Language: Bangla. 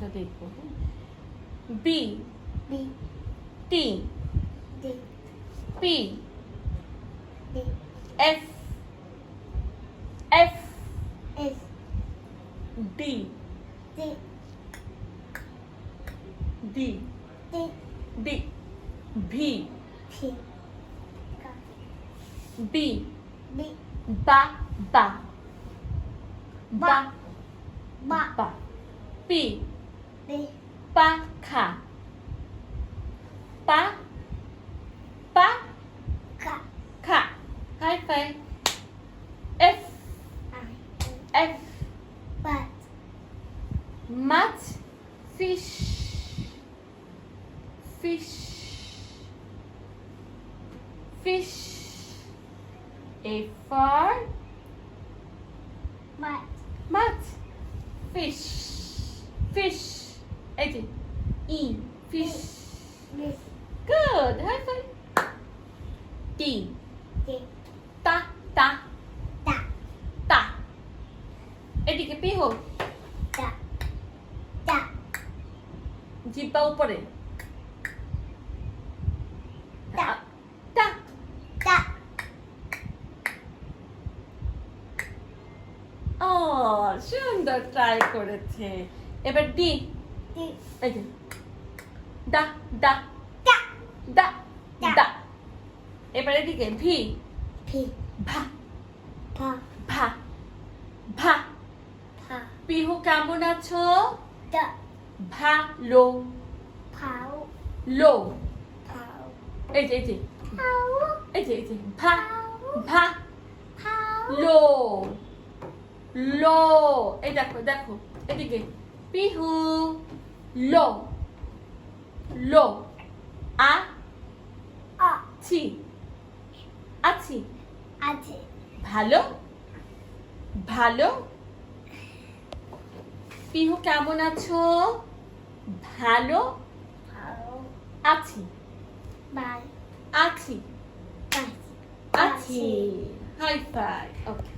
নামটা দেখবো। B B T D P D F F S D D D D D V V কা বি বি বা বা বা বা বা পি বি পাখা পা পা কা খা high five F I F but মাছ fish fish fish A for মাট মাছ ফিশ ফিশ এই যে ই ফিশ বিস good high five T ডি তা তা তা তা এদিকে পি হোক তা তা জিব্বা উপরে তা তা তা ও সুন্দর ট্রাই করেছে এবার ডি ডি এই যে দা দা তা দা দা। দা এবার এদিকে ভি ভি ভা ভা ভা ভা ভা পিহু কেমন আছো দা ভালো ভাও লো ভাও এই যে ভাও এই যে ভা ভা ভাও লো লো এই দেখো দেখো এদিকে পিহু লো লো আ আ ছি আছি আছে ভালো ভালো পিহু কেমন আছো ভালো ভাও আছি বাই আছি বাই আছি হাই ফাই ওকে